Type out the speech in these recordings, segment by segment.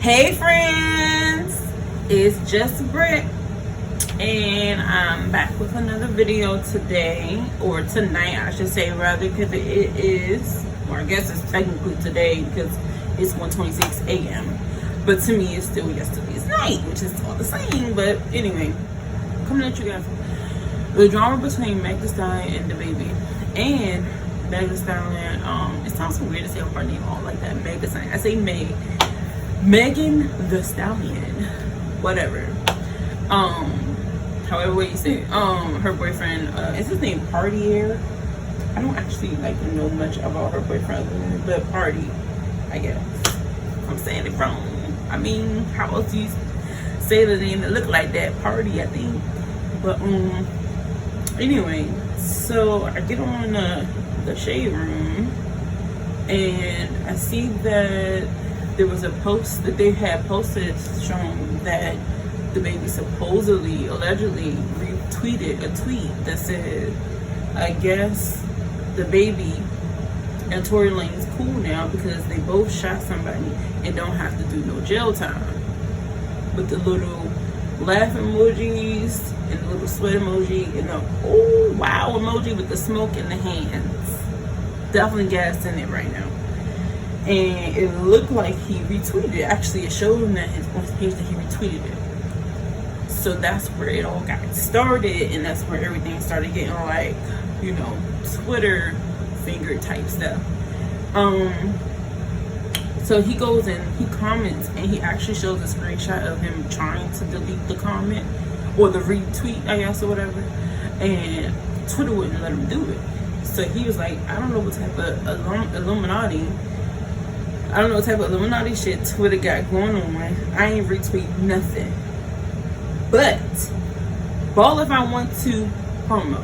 Hey friends, it's just Britt, and I'm back with another video today, or tonight I should say rather, because it is, or I guess it's technically today because it's 1:26 a.m. but to me it's still yesterday's night, which is all the same. But anyway, coming at you guys, the drama between Meg Thee Stallion and the baby, and Meg Thee Stallion. It sounds so weird to say her name all like that. Meg Thee Stallion. I say Megan Thee Stallion, whatever. However way you say it. Her boyfriend, is his name Pardi? I don't actually know much about her boyfriend, but Pardi, I guess. I'm saying it wrong. I mean, how else do you say the name that look like that? Pardi, I think. But anyway, so I get on the shade room, and I see that there was a post that they had posted showing that the baby supposedly, allegedly retweeted a tweet that said, I guess the baby and Tory Lanez cool now because they both shot somebody and don't have to do no jail time. With the little laugh emojis and the little sweat emoji and the oh wow emoji with the smoke in the hands. Definitely gassed in it right now. And it looked like he retweeted it. Actually, it showed him that on his page that he retweeted it. So that's where it all got started, and that's where everything started getting Twitter finger type stuff. So he goes and he comments, and he actually shows a screenshot of him trying to delete the comment or the retweet, I guess, or whatever. And Twitter wouldn't let him do it. So he was like, I don't know what type of Illuminati shit Twitter got going on. I ain't retweet nothing. But ball if I want to promo.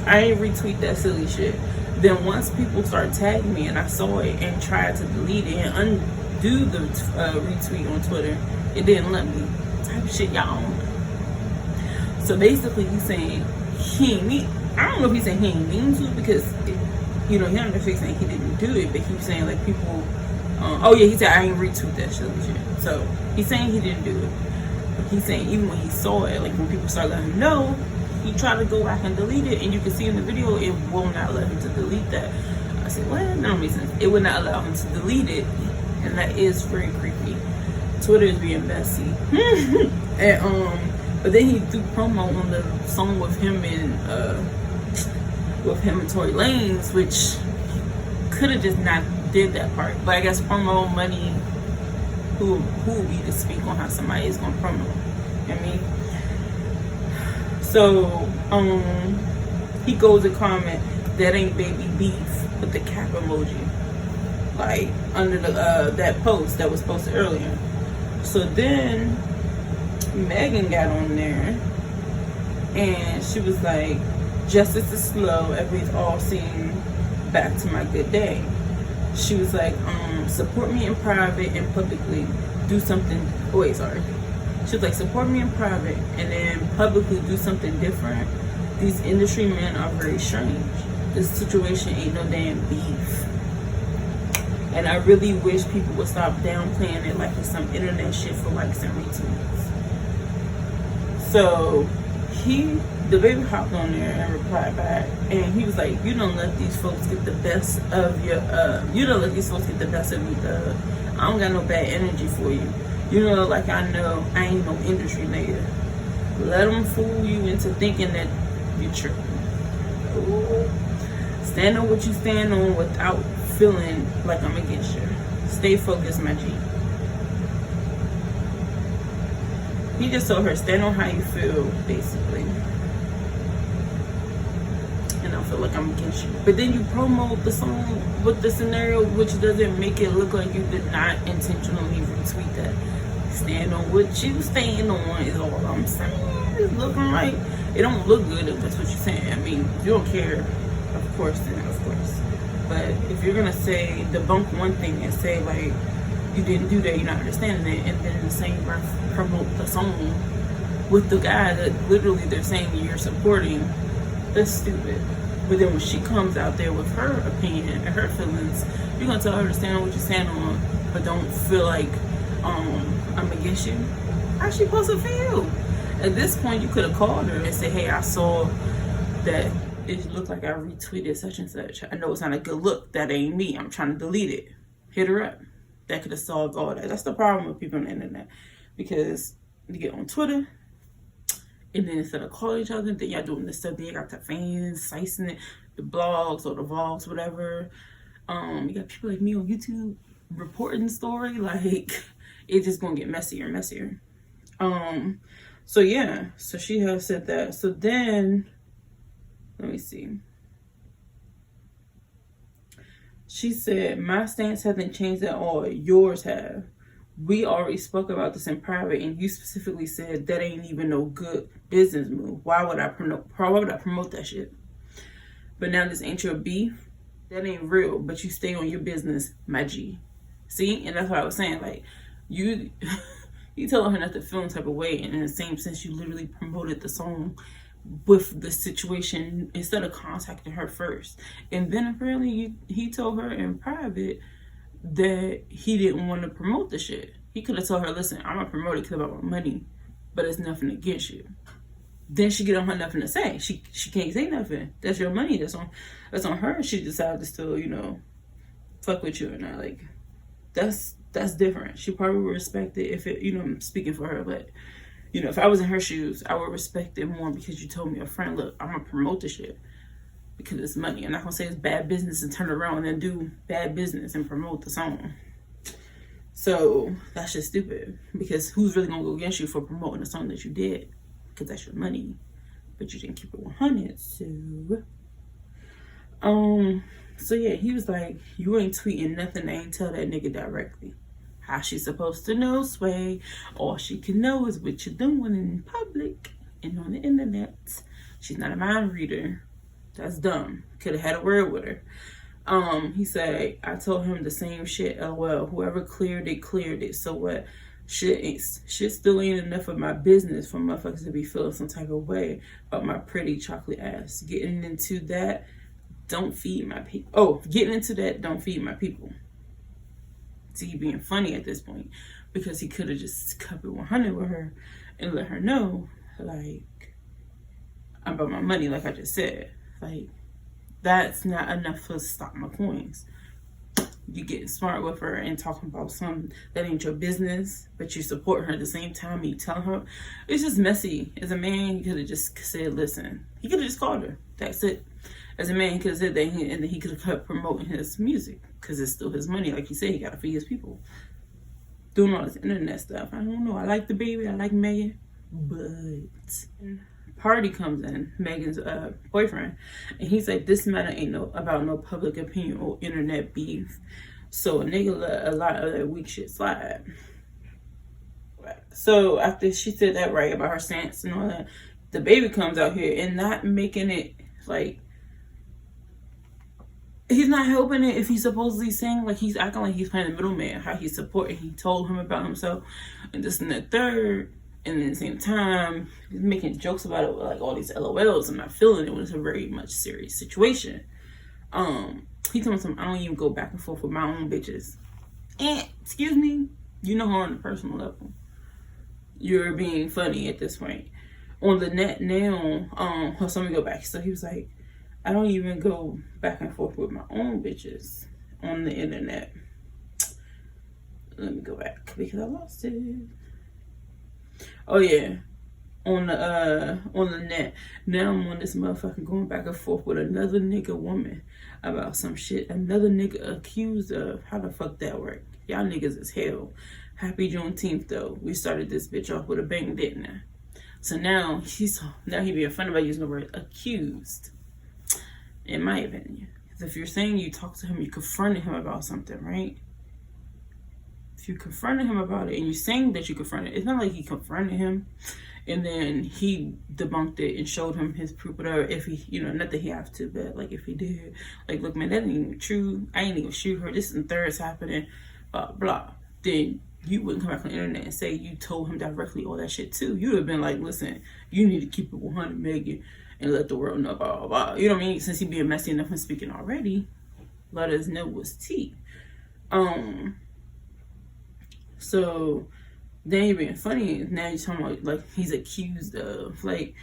I ain't retweet that silly shit. Then once people start tagging me and I saw it and tried to delete it and undo the retweet on Twitter, it didn't let me. Type of shit y'all on. So basically he's saying I don't know if he's saying he ain't mean to, because he on the face saying he didn't do it, but he's saying like people he said I ain't retweet that shit. So he's saying he didn't do it. But he's saying even when he saw it, like when people started letting him know, he tried to go back and delete it, and you can see in the video it will not let him to delete that. I said, what? That don't make sense. It would not allow him to delete it, and that is very creepy. Twitter is being messy. And but then he threw promo on the song with him and Tory Lanez, which could have just not did that part. But I guess promo money, who would be to speak on how somebody is gonna promo? You know what I mean? So he goes to comment, that ain't baby beef, with the cap emoji, like under the that post that was posted earlier. So then Megan got on there and she was like, justice is slow as we've all seen, back to my good day. She was like, support me in private and publicly do something. She was like, support me in private and then publicly do something different. These industry men are very strange. This situation ain't no damn beef. And I really wish people would stop downplaying it like it's some internet shit for likes and retweets. So the baby hopped on there and replied back, and he was like, you don't let these folks get the best of your you don't let these folks get the best of me, I don't got no bad energy for you. Like I know I ain't no industry nigga. Let them fool you into thinking that you're tripping. Ooh. Stand on what you stand on without feeling like I'm against you. Stay focused, my G. He just told her, stand on how you feel, basically. And I feel like I'm against you. But then you promote the song with the scenario, which doesn't make it look like you did not intentionally retweet that. Stand on what you stand on is all I'm saying. It's looking like it don't look good if that's what you're saying. I mean, if you don't care, of course, then of course. But if you're gonna say debunk one thing and say like you didn't do that, you're not understanding it, and then in the same breath promote the song with the guy that literally they're saying you're supporting, that's stupid. But then when she comes out there with her opinion and her feelings, you're gonna tell her to stand on what you stand on, but don't feel like I'm against you. How she supposed to feel? At this point, you could have called her and said, hey, I saw that it looked like I retweeted such and such. I know it's not a good look. That ain't me. I'm trying to delete it. Hit her up. That could have solved all that. That's the problem with people on the internet. Because you get on Twitter, and then instead of calling each other, then y'all doing this stuff. Then you got the fans, slicing it, the blogs or the vlogs, whatever. You got people like me on YouTube reporting the story. Like, it's just gonna get messier and messier. So yeah, so she has said that. So then, let me see. She said, my stance hasn't changed at all. Yours have. We already spoke about this in private, and you specifically said that ain't even no good business move. Why would I promote that shit? But now this ain't your beef. That ain't real, but you stay on your business, my G. See? And that's what I was saying. Like, you telling her not to feel any type of way, and in the same sense, you literally promoted the song with the situation instead of contacting her first. And then apparently he told her in private that he didn't want to promote the shit. He could have told her, listen, I'm gonna promote it because I want money, but it's nothing against you. Then she get on her nothing to say. She can't say nothing. That's your money. That's on her. She decided to still, fuck with you or not. Like, that's different. She probably would respect it if it, I'm speaking for her, but if I was in her shoes, I would respect it more because you told me, a friend, look, I'm gonna promote this shit because it's money. I'm not gonna say it's bad business and turn around and do bad business and promote the song. So that's just stupid, because who's really gonna go against you for promoting a song that you did? Because that's your money, but you didn't keep it 100. So yeah, he was like, you ain't tweeting nothing. I ain't tell that nigga directly. How she supposed to know, Sway? All she can know is what you're doing in public and on the internet. She's not a mind reader. That's dumb. Could have had a word with her. He said, I told him the same shit. LOL. Whoever cleared it. So what? Shit still ain't enough of my business for motherfuckers to be feeling some type of way about my pretty chocolate ass. Getting into that, don't feed my people. Don't feed my people. See, being funny at this point, because he could have just kept it 100 with her and let her know, like, about my money, like I just said. Like, that's not enough to stop my coins. You getting smart with her and talking about something that ain't your business, but you support her at the same time. You tell her. It's just messy. As a man, he could have just said, listen. He could have just called her. That's it. As a man, he could have said that, and then he could have kept promoting his music, because it's still his money. Like he said, he got to feed his people. Doing all this internet stuff. I don't know. I like the baby. I like Megan. But Pardi comes in, Megan's boyfriend, and he's like, this matter ain't about no public opinion or internet beef. So a nigga let a lot of that weak shit slide. So after she said that, right, about her stance and all that, the baby comes out here and not making it like, he's not helping it if he's supposedly saying, like, he's acting like he's playing the middleman, how he's supporting, he told him about himself, and this and the third, and at the same time, he's making jokes about it with, like, all these LOLs. I'm not feeling it when it's a very much serious situation. He told me, I don't even go back and forth with my own bitches. Excuse me, you know her on a personal level. You're being funny at this point. On the net now, so let me go back. So he was like, I don't even go back and forth with my own bitches on the internet. Let me go back because I lost it. Oh yeah, on the net. Now I'm on this motherfucker going back and forth with another nigga woman about some shit. Another nigga accused of. How the fuck that work? Y'all niggas is hell. Happy Juneteenth though. We started this bitch off with a bang, didn't I? So now he being funny about using the word accused. In my opinion, because if you're saying you talked to him, you confronted him about something, right? If you confronted him about it and you're saying that you confronted, it's not like he confronted him and then he debunked it and showed him his proof, whatever. If he, not that he have to, but like if he did, like, look, man, that ain't even true. I ain't even shoot her. This and third is happening, blah. Then you wouldn't come back on the internet and say you told him directly all that shit too. You would have been like, listen, you need to keep it 100, Megan, and let the world know, blah, blah, blah. You know what I mean? Since he being messy enough and speaking already, let us know what's tea. So then you're being funny. Now you're talking about like he's accused of, like,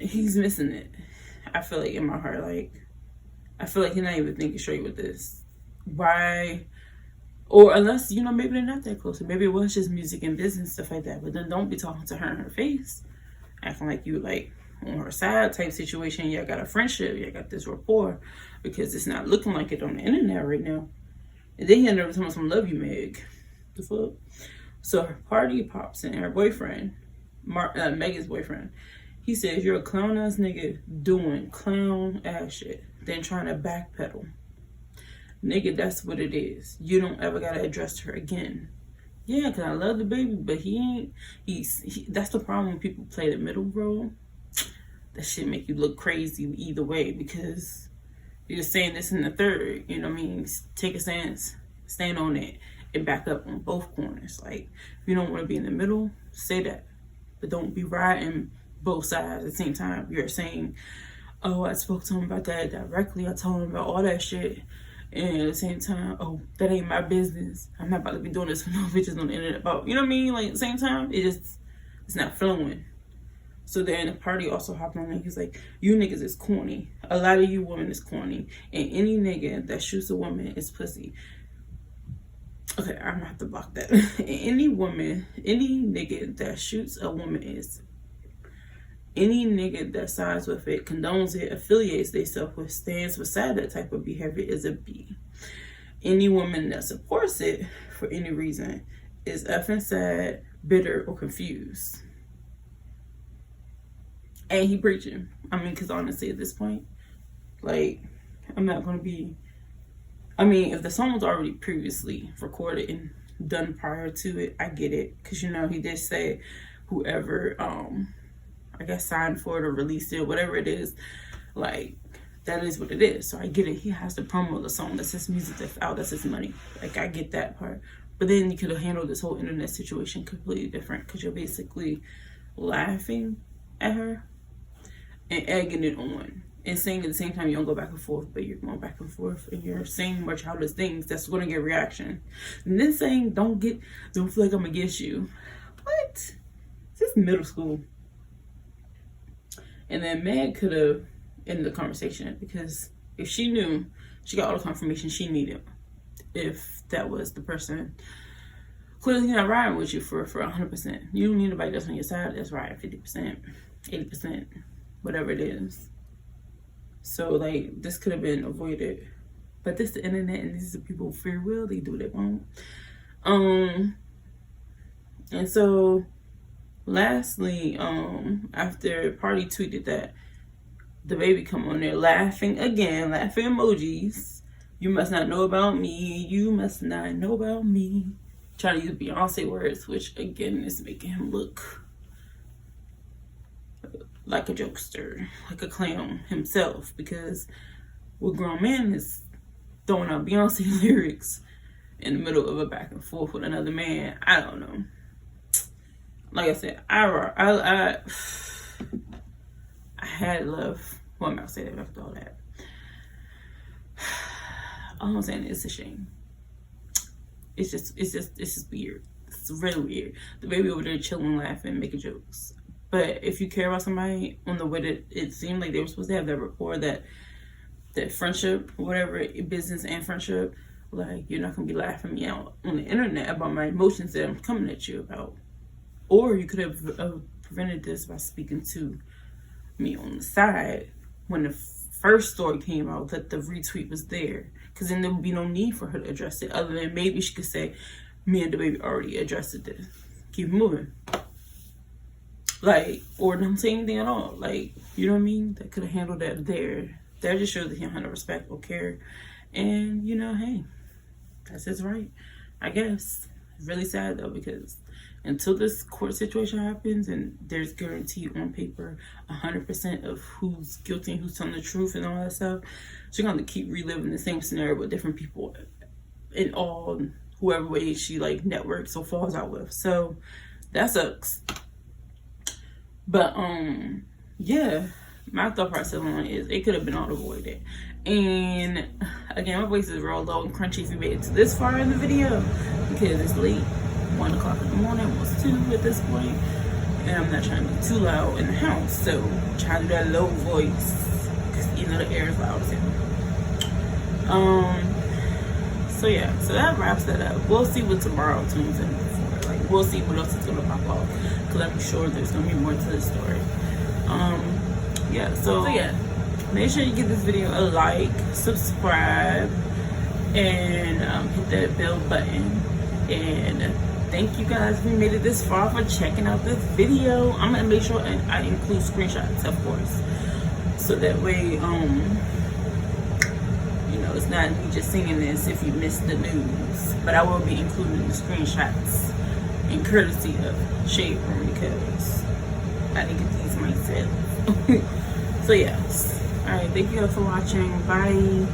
he's missing it. I feel like in my heart, like, I feel like he's not even thinking straight with this. Why? Or unless, you know, maybe they're not that close. Maybe it was just music and business, stuff like that. But then don't be talking to her in her face, acting like you like on her side type situation. Y'all got a friendship, y'all got this rapport, because it's not looking like it on the internet right now. And then he ended up telling some love you, Meg. The fuck? So her Pardi pops in, her boyfriend, Megan's boyfriend. He says, you're a clown ass nigga doing clown ass shit, then trying to backpedal. Nigga, that's what it is. You don't ever gotta address her again. Yeah, because I love the baby, but he ain't, that's the problem when people play the middle role. That shit make you look crazy either way, because you're saying this in the third, you know what I mean? Take a stance, stand on it, and back up on both corners. Like, if you don't want to be in the middle, say that. But don't be riding both sides at the same time. You're saying, oh, I spoke to him about that directly. I told him about all that shit. And at the same time, oh, that ain't my business. I'm not about to be doing this with no bitches on the internet about, you know what I mean? Like, at the same time, it's not flowing. So then the Pardi also hopped on and he's like, you niggas is corny. A lot of you women is corny. And any nigga that shoots a woman is pussy. Okay, I'm gonna have to block that. Any nigga that shoots a woman is. Any nigga that sides with it, condones it, affiliates themselves with, stands beside that type of behavior is a B. Any woman that supports it for any reason is effing sad, bitter, or confused. And he preaching. I mean, because honestly, at this point, like, I'm not going to be... I mean, if the song was already previously recorded and done prior to it, I get it. Because, you know, he did say whoever... I guess signed for it or released it, whatever it is, like, that is what it is. So I get it. He has to promote the song. That's his music, that's out, that's his money. Like, I get that part. But then you could have handled this whole internet situation completely different, because you're basically laughing at her and egging it on and saying at the same time you don't go back and forth, but you're going back and forth and you're saying more childish things that's going to get reaction. And then saying don't feel like I'm against you. What? This is middle school. And then Meg could have ended the conversation, because if she knew, she got all the confirmation she needed. If that was the person clearly not riding with you for 100%. You don't need nobody that's on your side that's riding 50%, 80%, whatever it is. So, like, this could have been avoided. But this is the internet, and these are people free will. They do what they want. And so... lastly, after Pardi tweeted that, the baby come on there laughing again, laughing emojis. You must not know about me. You must not know about me. Trying to use Beyonce words, which again is making him look like a jokester, like a clown himself. Because what grown man is throwing out Beyonce lyrics in the middle of a back and forth with another man? I don't know. Like I said, I had love. Well, I'm not saying that after all that. All I'm saying is it's a shame. It's just weird. It's really weird. The baby over there chilling, laughing, making jokes. But if you care about somebody on the way that it seemed like they were supposed to have that rapport, that friendship, whatever, business and friendship, like, you're not gonna be laughing me out on the internet about my emotions that I'm coming at you about. Or you could have prevented this by speaking to me on the side when the first story came out that the retweet was there. Because then there would be no need for her to address it, other than maybe she could say, me and the baby already addressed this. Keep moving. Like, or don't say anything at all. Like, you know what I mean? That could have handled that there. That just shows that he don't have no respect or care. And, you know, hey, that's his right, I guess. Really sad, though, because until this court situation happens and there's guaranteed on paper 100% of who's guilty and who's telling the truth and all that stuff, she's going to keep reliving the same scenario with different people in all, whoever way she, like, networks or falls out with. So that sucks. But, yeah, my thought process on it is it could have been all avoided. And again, my voice is real low and crunchy if you made it to this far in the video, because it's late, 1 o'clock in the morning, almost 2 at this point, and I'm not trying to be too loud in the house, so I'm trying to do that low voice because you know the air is loud too. So yeah, so that wraps that up. We'll see what tomorrow tunes in for. Like, we'll see what else is gonna pop off, because I'm sure there's gonna be more to this story. Yeah, so yeah, make sure you give this video a like, subscribe, and hit that bell button. And thank you guys if you made it this far for checking out this video. I'm gonna make sure I include screenshots, of course, so that way you know, it's not me just singing this if you missed the news, but I will be including the screenshots in courtesy of Shade Room, because I didn't get these myself. So yes, all right, thank you guys for watching. Bye.